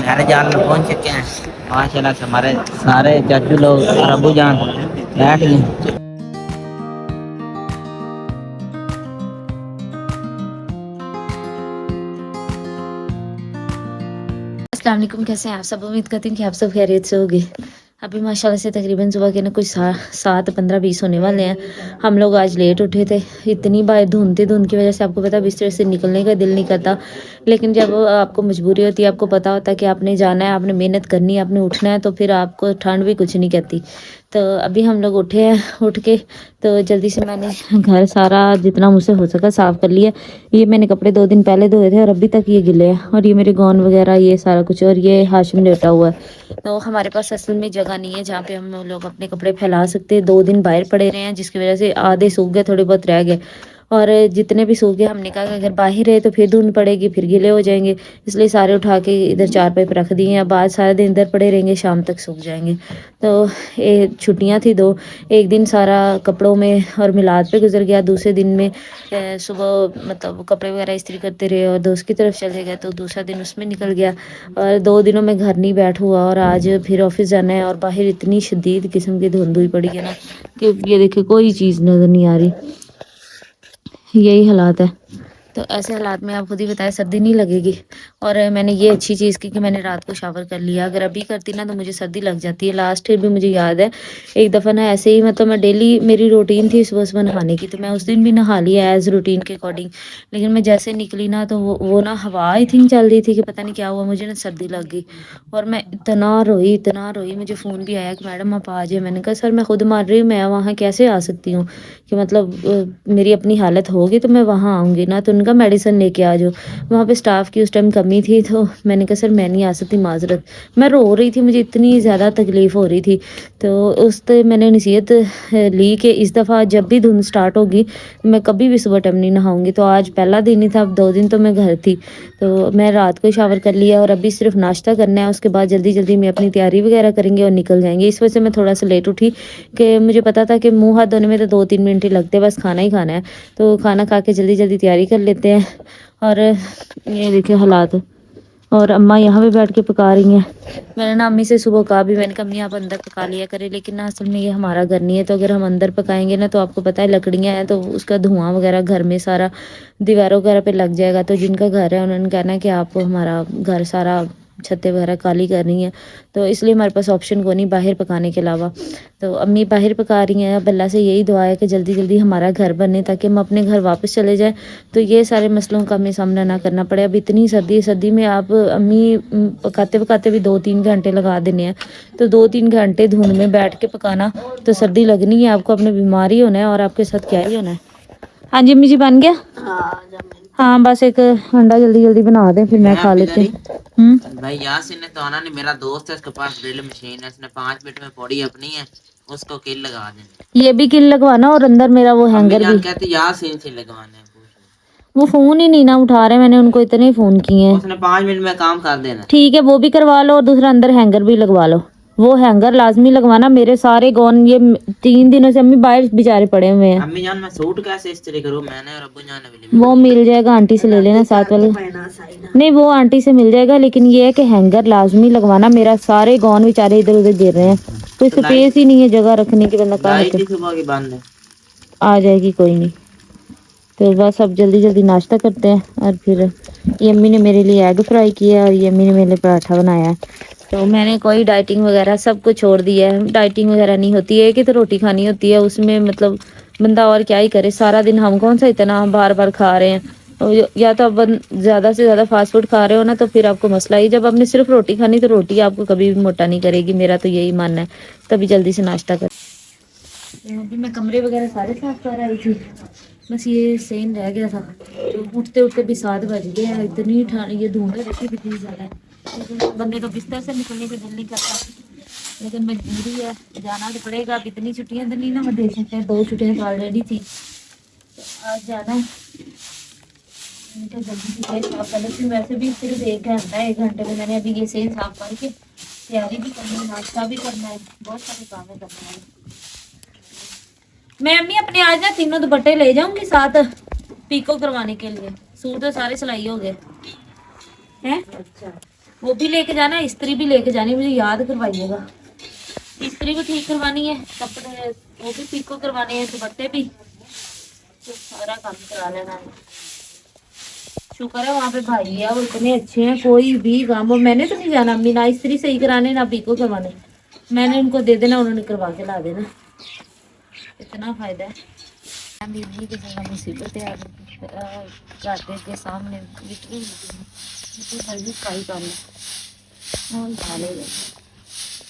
घर जाल में पहुंच चुके हैं। माशाल्लाह से हमारे सारे चाचू लोग और अबू जान बैठ गए। अस्सलाम वालेकुम, कैसे हैं आप सब। उम्मीद करती हूँ कि आप सब खैरियत से होंगे। अभी माशाल्लाह से तकरीबन सुबह के ना कुछ 7:15-20 होने वाले हैं। हम लोग आज लेट उठे थे, इतनी बार धुंध की वजह से आपको पता बिस्तर से निकलने का दिल नहीं करता। लेकिन जब आपको मजबूरी होती है, आपको पता होता है कि आपने जाना है, आपने मेहनत करनी है, आपने उठना है, तो फिर आपको ठंड भी कुछ नहीं कहती। तो अभी हम लोग उठे हैं, उठ के तो जल्दी से मैंने घर सारा जितना मुझसे हो सका साफ़ कर लिया। ये मैंने कपड़े 2 दिन पहले धोए थे और अभी तक ये गिले हैं। और ये मेरे गौन वगैरह ये सारा कुछ, और ये हाशिम लेटा हुआ है। तो हमारे पास असल में जगह नहीं है जहाँ पे हम लोग अपने कपड़े फैला सकते हैं। 2 दिन बाहर पड़े रहे हैं, जिसकी वजह से आधे सूख गए, थोड़े बहुत रह गए। और जितने भी सूख गए, हमने कहा कि अगर बाहर रहे तो फिर धुंध पड़ेगी, फिर गीले हो जाएंगे। इसलिए सारे उठा के इधर चारपाई पर रख दिए हैं। अब आज सारा दिन इधर पड़े रहेंगे, शाम तक सूख जाएंगे। तो ये छुट्टियाँ थी 2, एक दिन सारा कपड़ों में और मिलाद पे गुजर गया। दूसरे दिन में सुबह मतलब कपड़े वगैरह इस्त्री करते रहे और दोस्त की तरफ चले गए, तो दूसरा दिन उसमें निकल गया। और 2 दिनों में घर नहीं बैठ हुआ और आज फिर ऑफिस जाना है। और बाहर इतनी शदीद किस्म की धुंध हुई पड़ी है ना कि ये देखिए कोई चीज़ नज़र नहीं आ रही। यही हालात है। तो ऐसे हालात में आप खुद ही बताएं, सर्दी नहीं लगेगी। और मैंने ये अच्छी चीज़ की कि मैंने रात को शावर कर लिया। अगर अभी करती ना तो मुझे सर्दी लग जाती है। लास्ट ईयर भी मुझे याद है, एक दफ़ा ना ऐसे ही, मतलब मैं डेली मेरी रूटीन थी सुबह सुबह नहाने की, तो मैं उस दिन भी नहा लिया एज़ रूटीन के अकॉर्डिंग। लेकिन मैं जैसे निकली ना तो वो ना हवा आई थिंक चल रही थी कि पता नहीं क्या हुआ, मुझे ना सर्दी लग गई। और मैं इतना रोई, मुझे फ़ोन भी आया कि मैडम आप आ जाए। मैंने कहा सर मैं खुद मार रही हूँ, मैं वहाँ कैसे आ सकती हूँ, कि मतलब मेरी अपनी हालत होगी तो मैं वहाँ आऊँगी ना। तो उनका मेडिसिन लेके आ जाओ। वहाँ पे स्टाफ की उस टाइम कमी थी, तो मैंने कहा सर मैं नहीं आ सकती, माजरत। मैं रो रही थी, मुझे इतनी ज़्यादा तकलीफ़ हो रही थी। तो उस तो मैंने नसीहत ली कि इस दफ़ा जब भी धुंध स्टार्ट होगी मैं कभी भी सुबह टाइम नहीं नहाऊंगी। तो आज पहला दिन ही था, अब 2 दिन तो मैं घर थी। तो मैं रात को ही शावर कर लिया और अभी सिर्फ नाश्ता करना है। उसके बाद जल्दी जल्दी मैं अपनी तैयारी वगैरह करेंगे और निकल जाएंगे। इस वजह से मैं थोड़ा सा लेट उठी कि मुझे पता था कि मुँह हाथ धोने में तो 2-3 मिनट ही लगते हैं, बस खाना ही खाना है। तो खाना खा के जल्दी जल्दी तैयारी कर लेते हैं। और ये देखिए हालात। और अम्मा यहाँ पे बैठ के पका रही हैं। मैंने ना अम्मी से सुबह कहा भी, मैंने कहा अम्मी आप अंदर पका लिया करें, लेकिन ना असल में ये हमारा घर नहीं है। तो अगर हम अंदर पकाएंगे ना तो आपको पता है लकड़ियाँ हैं, तो उसका धुआं वगैरह घर में सारा दीवारों वगैरह पे लग जाएगा। तो जिनका घर है उन्होंने कहना है कि आप हमारा घर सारा छतें वगैरह काली कर रही हैं। तो इसलिए हमारे पास ऑप्शन को नहीं बाहर पकाने के अलावा। तो अम्मी बाहर पका रही हैं। अब अल्लाह से यही दुआ है कि जल्दी जल्दी हमारा घर बने ताकि हम अपने घर वापस चले जाएं, तो ये सारे मसलों का हमें सामना ना करना पड़े। अब इतनी सर्दी में आप अम्मी पकाते पकाते भी 2-3 घंटे लगा देने हैं। तो 2-3 घंटे धुंध में बैठ के पकाना, तो सर्दी लगनी है आपको, अपने बीमार ही होना है और आपके साथ क्या ही होना है। हाँ जी अम्मी जी बन गया। हाँ बस एक अंडा जल्दी जल्दी बना दें, फिर मैं खा लेती हूँ। भाई यासिन ने तो आना नहीं, मेरा दोस्त है, उसके पास ड्रिल मशीन है, उसने 5 मिनट में पौड़ी अपनी है, उसको किल लगा देनी। ये भी किल लगवाना और अंदर मेरा वो हैंगर भी कहते यासिन से लगवाने हैं। वो फोन ही नहीं ना उठा रहे, मैंने उनको इतने फोन किए हैं। उसने 5 मिनट में काम कर देना। ठीक है वो भी करवा लो और दूसरा अंदर हैंगर भी लगवा लो। वो हैंगर लाजमी लगवाना। मेरे सारे गौन ये 3 दिनों से अम्मी बाहर बेचारे पड़े हुए हैं। अम्मी जान मैं सूट कैसे इस्त्री करूं, मैंने और अब्बू जान ने भी वो मिल जाएगा, आंटी से ले लेना साथ वाले। नहीं वो आंटी से मिल जाएगा, लेकिन ये है कि हैंगर लाजमी लगवाना। मेरा सारे गौन बेचारे इधर उधर गिर रहे हैं, कोई स्पेस ही नहीं है जगह रखने की। बंदा कहाँ सुबह की बंद है, आ जाएगी कोई नहीं। तो बस अब जल्दी जल्दी नाश्ता करते हैं। और फिर ये अम्मी ने मेरे लिए एग फ्राई किया और ये अम्मी ने मेरे लिए पराठा बनाया है। तो मैंने कोई डाइटिंग वगैरह सब कुछ छोड़ दिया है। डाइटिंग वगैरह नहीं होती है कि तो रोटी खानी होती है, उसमें मतलब बंदा और क्या ही करे सारा दिन। हम कौन सा इतना बार बार खा रहे हैं। या तो अब ज़्यादा से ज़्यादा फास्ट फूड खा रहे हो ना, तो फिर आपको मसला ही। जब आपने सिर्फ रोटी खानी तो रोटी आपको कभी भी मोटा नहीं करेगी, मेरा तो यही मानना है। तभी जल्दी से नाश्ता कर। अभी मैं कमरे वगैरह सारे साफ कर रही थी, बस ये सेम रह गया था। तो उठते उठते भी 7 बज गए हैं। इतनी ठंड, ये धुंध देखी कितनी ज़्यादा है, लेकिन बंदे तो बिस्तर से निकलने का दिल नहीं करता, लेकिन मजबूरी है, जाना तो पड़ेगा। अब इतनी छुट्टियां तो नहीं ना दे सकते हैं, 2 छुट्टियां तो ऑलरेडी थी, तो आज जाना है। तो जल्दी से ये साफ कर लेती हूँ। वैसे भी सिर्फ 1 घंटा है, 1 घंटे में मैंने अभी ये सही साफ करके तैयारी भी करनी है, नाश्ता भी करना है, बहुत सारे काम करना है। मैं अम्मी अपने आज ना 3 दुपट्टे ले जाऊंगी साथ पीको करवाने के लिए। सूट तो सारे सिलाई हो गए हैं। अच्छा वो भी लेके जाना है, इस्त्री भी लेके जानी है, मुझे याद करवाइएगा। इस्त्री भी ठीक करवानी है, कपड़े वो भी पीको करवाने हैं, दुपट्टे भी, तो सारा काम करा लेना है। शुक्र है वहाँ पे भाई है, वो इतने अच्छे हैं, कोई भी काम, और मैंने तो नहीं जाना अम्मी, ना इस्त्री सही कराने ना पीको करवाने, मैंने उनको दे देना, उन्होंने करवा के ला देना, इतना फायदा है। बीवी के साथ मुसीबत है, घर के सामने लिटरली सफाई कर लो और डालेगा।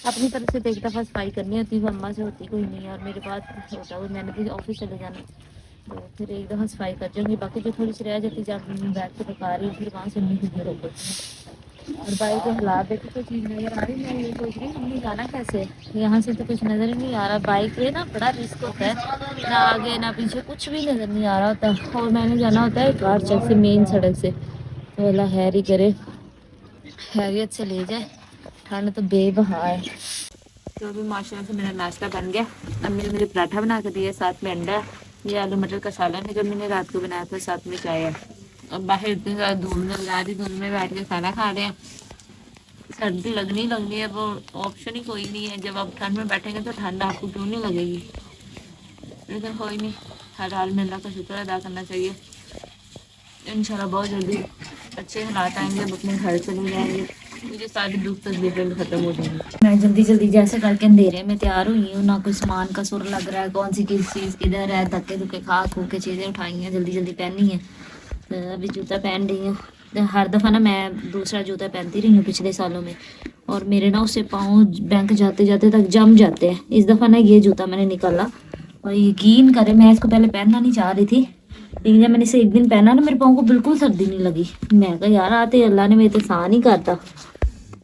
अपनी तरफ से तो एक दफ़ा सफाई करनी होती है, अम्मा से होती कोई नहीं है, और मेरे पास होता है, मैंने भी ऑफिस चले जाना, तो फिर एक दफ़ा सफाई कर जाऊँगी, बाकी जो थोड़ी सी रह जाती जब बैठ के पका रही हूँ, फिर वहाँ से नहीं खुद रोक देती हूँ। और बाइक के हालात देखो, कोई चीज़ नज़र आ रही, मैं ये सोच रही हूँ मम्मी जाना कैसे है, यहाँ से तो कुछ नज़र ही नहीं आ रहा, बाइक पे ना बड़ा रिस्क होता है, ना आगे ना पीछे कुछ भी नज़र नहीं आ रहा होता, और मैंने जाना होता है कार चौक से, मेन सड़क से, तो अल्लाह खैर ही करे, खैरियत से ले जाए, ठंड तो बेबहा है। तो अभी माशाल्लाह से मेरा नाश्ता बन गया, अम्मी ने मेरे पराठा बना कर दिया, साथ में अंडा, ये आलू मटर का सालन है जो मैंने रात को बनाया था, साथ में चाय है। अब बाहर इतनी ज़्यादा धूप में लगा दी, धूप में बैठ के खाना खा रहे हैं, सर्दी लगनी है, वो ऑप्शन ही कोई नहीं है, जब आप ठंड में बैठेंगे तो ठंड आपको क्यों नहीं लगेगी, लेकिन कोई नहीं, हर हाल में अल्लाह का शुक्र अदा करना चाहिए। इंशाल्लाह बहुत जल्दी अच्छे हालात आएंगे, अब अपने घर चले जाएंगे, मुझे सारी दुख तकलीफें खत्म हो जाएंगी। मैं जल्दी जल्दी जैसे करके अंधेरे में तैयार हुई हूँ, ना कोई सामान का सुर लग रहा है, कौन सी किस चीज़ किधर है, धक्के धुक्के खा खू के चीज़ें उठाई हैं, जल्दी जल्दी पहनी है, तो अभी जूता पहन रही हूँ। तो हर दफ़ा ना मैं दूसरा जूता पहनती रही हूँ पिछले सालों में, और मेरे ना उससे पाँव बैंक जाते जाते तक जम जाते हैं, इस दफ़ा ना ये जूता मैंने निकाला, और यकीन करें मैं इसको पहले पहनना नहीं चाह रही थी, लेकिन जब मैंने इसे एक दिन पहना ना, मेरे पाँव को बिल्कुल सर्दी नहीं लगी, मैं कहा यार आते अल्लाह ने मेरे एहसान ही करता,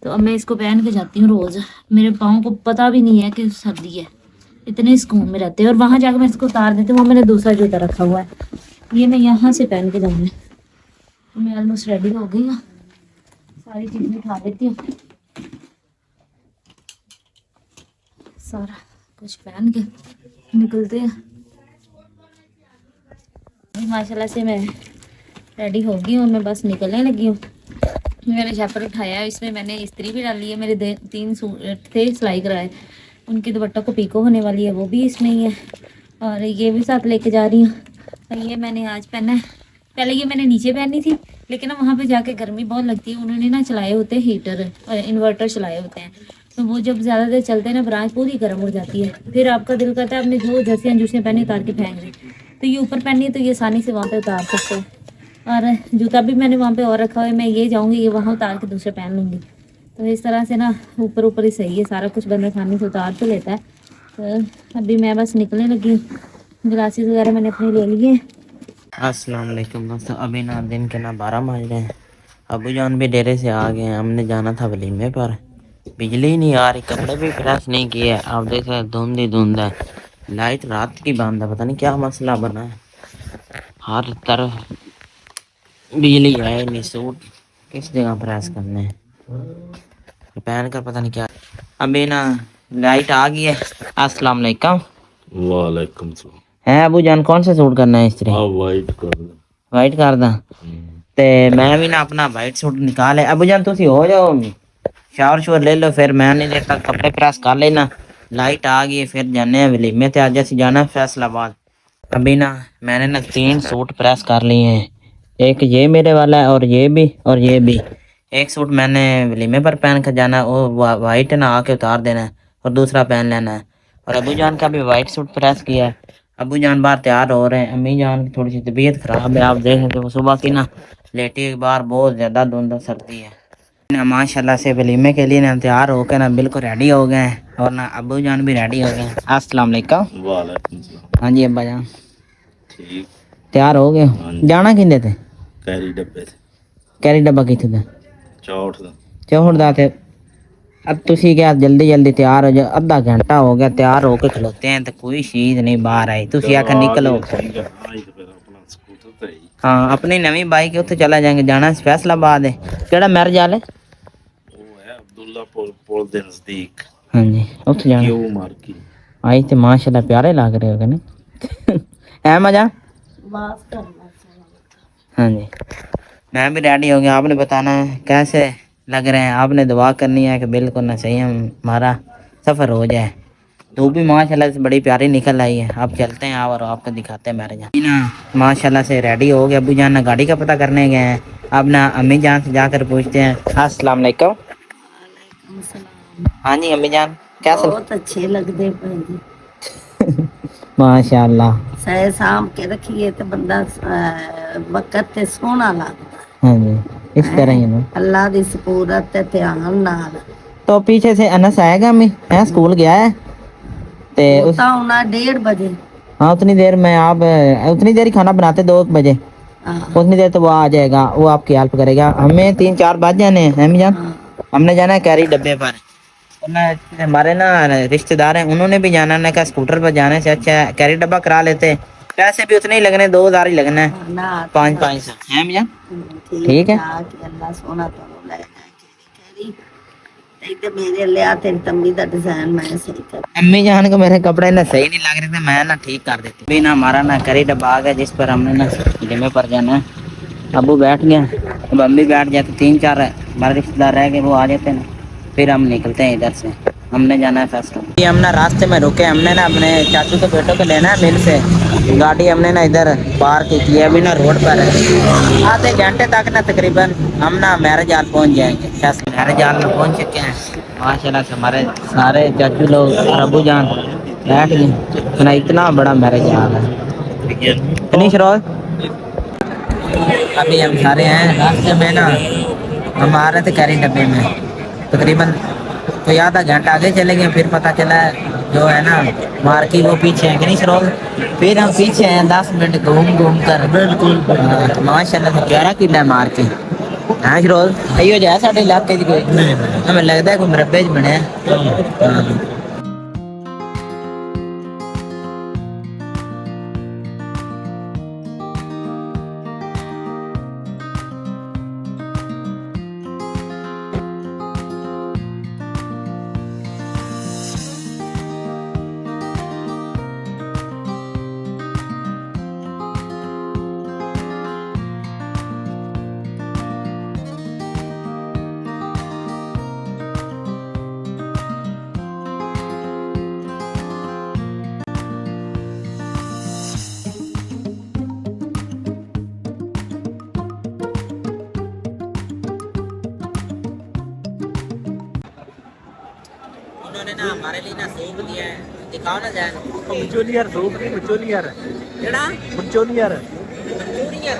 तो अब मैं इसको पहन के जाती हूँ रोज़, मेरे पाँव को पता भी नहीं है कि सर्दी है, इतने सुकून में रहते हैं। और वहाँ जाकर मैं इसको उतार देती हूँ, वहाँ मैंने दूसरा जूता रखा हुआ है, ये मैं यहाँ से पहन के जाऊँगी। तो मैं ऑलमोस्ट रेडी हो गई हूँ, सारी चीज़ें उठा लेती हूँ, सारा कुछ पहन के निकलते हैं। माशाल्लाह से मैं रेडी हो गई हूँ, मैं बस निकलने लगी हूँ। मैंने शैपर उठाया है, इसमें मैंने इस्त्री भी डाली है, मेरे 3 सूट थे सिलाई कराए, उनके दुपट्टा को पीको होने वाली है, वो भी इसमें ही है, और ये भी साथ लेके जा रही हूँ। और ये मैंने आज पहना है, पहले ये मैंने नीचे पहनी थी, लेकिन ना वहाँ पे जाके गर्मी बहुत लगती है, उन्होंने ना चलाए होते हैं हीटर, इन्वर्टर चलाए होते हैं, तो वो जब ज़्यादा देर चलते हैं ना, ब्रांच पूरी गर्म हो जाती है, फिर आपका दिल करता है अपने जो जर्सियाँ जूसियाँ पहनी उतार के फेंक दी, तो ये ऊपर पहनी है तो ये आसानी से वहाँ पे उतार सकते हैं, और जूता भी मैंने वहाँ पे और रखा हुआ है, मैं ये जाऊँगी ये वहाँ उतार के दूसरे पहन लूँगी, तो इस तरह से ना ऊपर ऊपर ही सही है, सारा कुछ बंदा आसानी से उतार तो लेता है। तो अभी मैं बस निकलने लगी हूँ, ग्लासेस वगैरह मैंने अपने ले लिए। अस्सलाम वालेकुम दोस्तों, अभी ना दिन के ना 12 बज रहे हैं, अबू जान भी डेरे से आ गए हैं, हमने जाना था वलीमे पर, बिजली ही नहीं आ रही, कपड़े भी प्रेस नहीं किए, आप देख रहे हैं धुंध ही धुंध है, लाइट रात की बंद है, पता नहीं क्या मसला बना है, हर तरफ बिजली है नहीं, सूट किस जगह प्रेस करने हैं, पहन कर पता नहीं क्या। अभी ना लाइट आ गई है। अस्सलाम वालेकुम। वालेकुम सलाम। है अबू जान कौन सा सूट करना है इस्त्री? वाइट कर दो। वाइट कर दा ते मैं भी ना अपना वाइट सूट निकाले। अबू जान तुसी हो जाओ, शावर शोर ले लो, फिर मैं नहीं देर तक कपड़े प्रेस कर लेना, लाइट आ गई फिर जाने हैं वलीमे ते, आज असी जाना है फैसलाबाद। अभी ना मैंने ना 3 सूट प्रेस कर लिए हैं, एक ये मेरे वाला है और ये भी और ये भी, एक सूट मैंने वलीमे पर पहन कर जाना है, वो वाइट है ना, आके उतार देना है, और दूसरा पहन लेना है। और अबू जान का भी वाइट सूट प्रेस किया है, अबू जान बाहर तैयार हो रहे हैं, अम्मी जान की थोड़ी सी तबीयत खराब है, आप देख सकते हो सुबह की ना लेटी के बाहर बहुत ज़्यादा धुंध सर्दी है ना, माशाल्लाह से वलीमे के लिए ना तैयार होकर ना बिल्कुल रेडी हो गए हैं, और ना अबू जान भी रेडी हो गए हैं। अस्सलाम वालेकुम। वालेकुम सलाम। हाँ जी अब्बा जान ठीक। तैयार हो गए? हाँ जी। जाना किंदे थे? कैरी डब्बे से कैरी डब्बा किथे दा? चौठ दा। चौहड़ दा थे। अब तुसी क्या जल्दी जल्दी तैयार हो जाओ, आधा घंटा हो गया तैयार होके खलोते हैं तो कोई चीज नहीं बाहर आई, तुसी आकर निकलो। हाँ अपनी नवी बाइक उत्थे चला जाएंगे, जाना फैसलाबाद है। केड़ा मैरिज हाल है? वो है अब्दुल्ला पुल दे नजदीक। हाँ जी उत्थे जाना। क्यों मार्की आई तो माशाल्लाह प्यारे लग रहे हो ना है मजा? हाँ जी मैं भी रेडी हो गया, आपने बताना है कैसे लग रहे हैं। आपने दुआ करनी है कि बिल्कुल ना सही हमारा सफ़र हो जाए। धूप भी माशाल्लाह से बड़ी प्यारी निकल आई है। अब चलते हैं और आपको दिखाते हैं मेरे जान ना माशाल्लाह से रेडी हो गया। अबू जान ना गाड़ी का पता करने गए हैं। अब ना अम्मी जान से जाकर पूछते हैं। अस्सलाम वालेकुम। हाँ जी अम्मी जान कैसे? बहुत अच्छे लगते पे जी। माशाल्लाह। सह साम के रखिए तो बंदा वक़्त ते सोहना लगदा हाँ जी इस तरह ही है ना। अल्लाह दी सपूरत ते ध्यान नाल तो पीछे से अनस आएगा अम्मी है स्कूल गया है ते उस होता होना 1:30 बजे। हाँ उतनी देर में आप उतनी देर ही खाना बनाते 2 बजे हाँ, उतनी देर तो वो आ जाएगा। वो आपकी हेल्प करेगा। हमें 3-4 बज जाने हैं अम्मी जान। हाँ, हमने जाना है कैरी डब्बे पर। वरना हमारे ना रिश्तेदार हैं उन्होंने भी जाना। ने कहा स्कूटर पर जाने से अच्छा है कैरी डब्बा करा लेते। पैसे भी उतने ही लगने 2000 ही लगना है। हाँ, ना 5-5 है अम्मी जान। ठीक ठीक है। है कि अल्लाह सोना तो ले कैरी ते मेरे लिया तेरी तम्बी दा डिजाइन मैं सही कर। अम्मी जान को मेरे कपड़े ना सही नहीं लग रहे थे मैं ना ठीक कर देती। अभी ना हमारा ना कैरी डब्बा आ गया जिस पर हमने ना जिम्मे पर जाना है। अबू बैठ गया अब अम्मी बैठ जाते 3-4 हमारे रिश्तेदार रह गए वो आ जाते हैं ना फिर हम निकलते हैं इधर से। हमने जाना है फेस्ट। हम ना रास्ते में रुके हमने ना अपने चाचू के बेटों को लेना है मिल से। गाड़ी हमने ना इधर पार्क की है अभी ना रोड पर है। आधे घंटे तक ना तकरीबन हम ना मैरिज हाल पहुंच जाएंगे। मैरिज हाल में पहुंच चुके हैं माशाल्लाह से। हमारे सारे चाचू लोग और अबू जान बैठ गए ना। इतना बड़ा मैरिज हाल है फिनिश रोज। अभी हम सारे हैं रास्ते में ना। हम आ रहे थे कैरी डब्बे में तकरीबन कोई आधा घंटा आगे चले गए। फिर पता चला जो है ना मार्की वो पीछे है फिनिश रोज। फिर हम पीछे हैं 10 मिनट घूम घूम कर। बिल्कुल माशाल्लाह से प्यारा किला है मार्की। हाँ रोज अयो जाए साढ़े इलाके च कोई हमें लगता है कोई मरबे च बने। उन्होंने ना हमारे लिए ना सूप दिया है दिखाओ ना जाए। मंचूरियन सूप नहीं मंचूरियन केड़ा मंचूरियन मंचूरियन।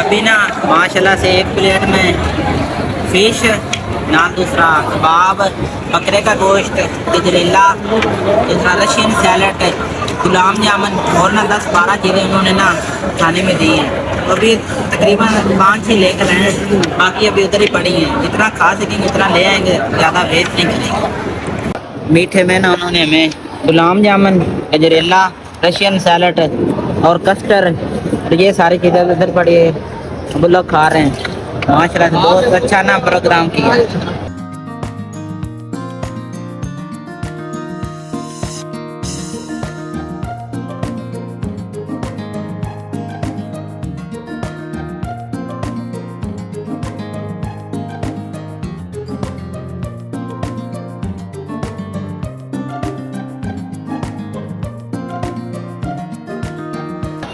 अभी ना माशाल्लाह से एक प्लेट में फिश नाल दूसरा कबाब बकरे का गोश्त गजरेला दूसरा रशियन सैलड गुलाब जामुन और ना 10-12 चीज़ें उन्होंने ना खाने में दी हैं। तो अभी तकरीबन 5-6 लेकर आए हैं बाकी अभी उधर ही पड़ी हैं। जितना खा सकेंगे उतना ले आएंगे ज़्यादा वेस्ट नहीं करेंगे। मीठे में ना उन्होंने हमें गुलाब जामुन गजरेला रशियन सैलड और कस्टर्ड ये सारी चीज़ें उधर पड़ी है। अब लोग खा रहे हैं माशाल्लाह से बहुत अच्छा ना प्रोग्राम किया।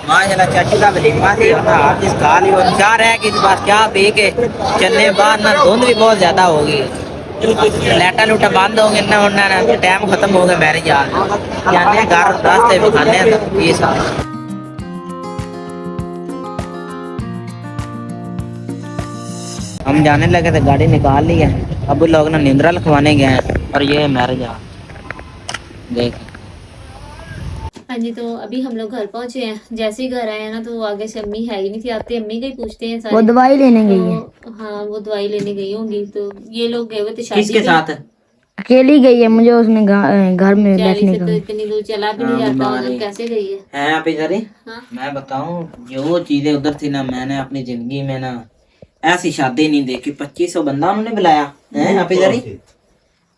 माशाल्लाह चाची का वलीमा थी आप जिस खा ली और क्या रह गई बस क्या पी के चलने बाद ना धुंध भी बहुत ज्यादा हो गई। लाइटा लूटा बंद हो गए ना उन्होंने टाइम खत्म हो गया मैरिज यार जाने घर रास्ते में खाने तो ये सब। हम जाने लगे थे गाड़ी निकाल ली है। अब लोग ना निंद्रा लिखवाने गए हैं और ये मैरिज यार देख। हाँ जी, तो अभी हम लोग घर पहुंचे हैं। जैसे ही घर आए हैं ना तो आगे से अम्मी है ही नहीं थी। आते अम्मी का ही पूछते हैं सारे। वो दवाई लेने गई है। तो हाँ वो दवाई लेने गई होंगी। तो ये लोग गए हुए थे शादी किसके पे। साथ अकेली गई है, मुझे उसमें घर में बेचारी बैठने से का तो इतनी दूर चला भी नहीं जाता, उधर कैसे गई है? हैं आप इधर ही हाँ। मैं बताऊं जो चीजें उधर थी ना, मैंने अपनी जिंदगी में ना ऐसी शादी नहीं देखी। 2500 बंदा उन्होंने बुलाया है आप इधर ही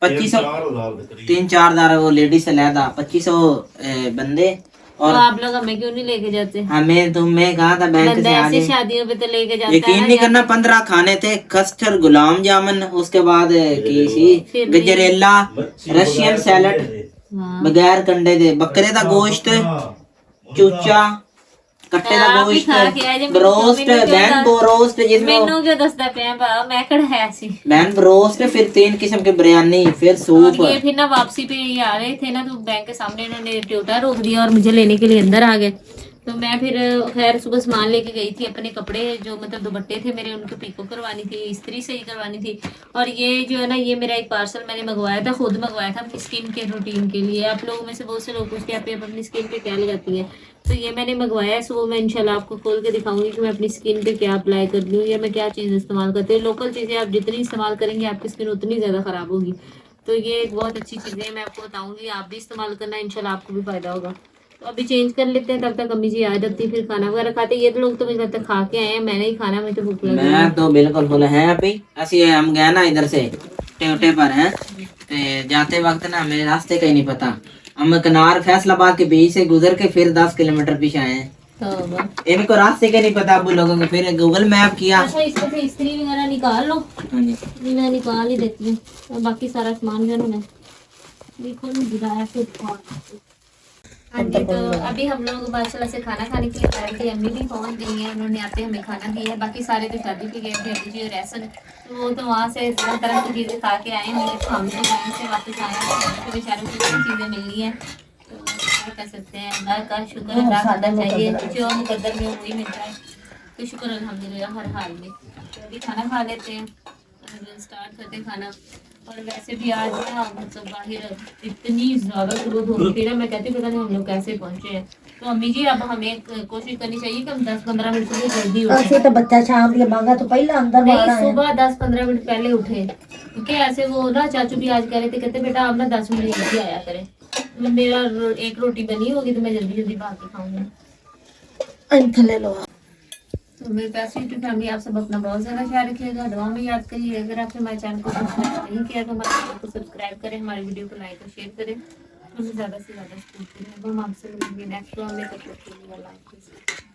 2500 3-4 वो लेडीज से लैदा 2500 बंदे तो और आप लोग हमें क्यों नहीं लेके जाते? हमें तुम्हें कहा था बैंक बंदा से ऐसी आगे शादियों पे तो लेके जाता है यकीन ना, नहीं करना 15 खाने थे, कस्टर्ड गुलाम जामुन, उसके बाद की सी फिर भी- गजरेला, रशियन सैलड हाँ। बगैर कंडे दे, बकरे का गोश्त, चूचा, कट्टे का आप ही खा के आए गोश्त, जे, ब्रोस्ट, ਮੈਨੂੰ ਕਿਉਂ बैन ब्रोस्ट जिसमें ਮੈਨੂੰ क्यों दसदा पिया बा, मैं कड़ है सी। बैन ब्रोस्ट, फिर 3 किस्म की बिरयानी, फिर और सूप। ये फिर ना वापसी पे ये आ रहे थे ना, तो बैंक के सामने इन्होंने ट्योटा रोक दिया और मुझे लेने के लिए अंदर आ गए। तो मैं फिर खैर सुबह सामान लेके गई थी, अपने कपड़े जो मतलब दुपट्टे थे मेरे, उनको पीको करवानी थी, इस्त्री सही करवानी थी। और ये जो है ना, ये मेरा एक पार्सल मैंने मंगवाया था, खुद मंगवाया था अपनी स्किन के रूटीन के लिए। आप लोगों में से बहुत से लोग पूछते हैं आप अपनी स्किन पे क्या लगाती हैं, तो ये मैंने मंगवाया है। सुबह मैं इंशाल्लाह आपको खोल के दिखाऊंगी कि मैं अपनी स्किन पे क्या अप्लाई करती हूँ या मैं क्या चीज़ इस्तेमाल करती हूँ। लोकल चीज़ें आप जितनी इस्तेमाल करेंगे आपकी स्किन उतनी ज़्यादा ख़राब होगी। तो ये एक बहुत अच्छी चीज़ें हैं, मैं आपको बताऊंगी, आप भी इस्तेमाल करना, इंशाल्लाह आपको भी फायदा होगा। तो अभी चेंज कर लेते हैं, तब तक अम्मी जी आ जाती है, फिर खाना वगैरह खाते। ये तो लोग तो मुझे लगता है खा के आए हैं, मैंने ही खाना, मुझे तो भूख लगी है। मैं तो बिल्कुल फुल है अभी। ऐसे हम गए ना इधर से टेवटे पर हैं, ते जाते वक्त ना हमें रास्ते का ही नहीं पता। हम कनार फैसलाबाद के बीच से गुजर के फिर 10 किलोमीटर पीछे आए हैं। तौबा। इनको रास्ते का नहीं पता अबू लोगों को, फिर गूगल मैप किया। अच्छा, इसमें से इस्त्री वगैरह निकाल लो। हाँ जी। मैं निकाल ही देती हूँ, और बाकी सारा सामान जो है ना मैं देखो नहीं गिराया फिर। हाँ जी, तो अभी हम लोग माशाल्लाह से खाना खाने के लिए बैठ गए। अम्मी भी पहुंच गई हैं, उन्होंने आते हमें खाना दिया है। बाकी सारे तो शादी पे गए थे, अभी जी और ऐसा तो वो तो वहाँ से तरह तरह की चीज़ें खा के आए हैं। मेरे तो हम तो वहीं से वापस आए हैं, तो बेचारों को कितनी चीज़ें मिली हैं। तो क्या कर सकते हैं, अल्लाह का शुक्र अदा करना चाहिए, जो मुकद्दर में वही मिलता है। तो शुक्र अल्हम्दुलिल्लाह हर हाल में। तो अभी खाना खा लेते हैं, स्टार्ट करते हैं खाना। और वैसे भी आज ना मतलब बाहर इतनी ज़्यादा सुबह धूप थी ना, मैं कहती पता नहीं हम लोग कैसे पहुंचे हैं। तो अम्मी जी अब हमें कोशिश करनी चाहिए कि हम 10-15 मिनट सुबह जल्दी उठें। तो बच्चा शाम के मांगा तो पहला अंदर नहीं, सुबह 10-15 मिनट पहले उठे, क्योंकि ऐसे वो ना चाचू भी आज कह रहे थे, कहते बेटा आप ना 10 मिनट जल्दी आया करें। तो मेरा एक रोटी बनी होगी तो मैं जल्दी जल्दी भाग के खाऊंगी। ले लो। तो मेरे पास यूट्यूब फैमिली, आप सब अपना बहुत ज़्यादा ख्याल रखिएगा, दुआ में याद करिए। अगर आपने हमारे चैनल को सब्सक्राइब नहीं किया तो हमारे चैनल को सब्सक्राइब करें, हमारी वीडियो को लाइक और शेयर करें, हमें ज़्यादा से ज़्यादा सपोर्ट करें। अब हम आपसे मिलेंगे नेक्स्ट व्लॉग में, तब तक के लिए अल्लाह हाफ़िज़।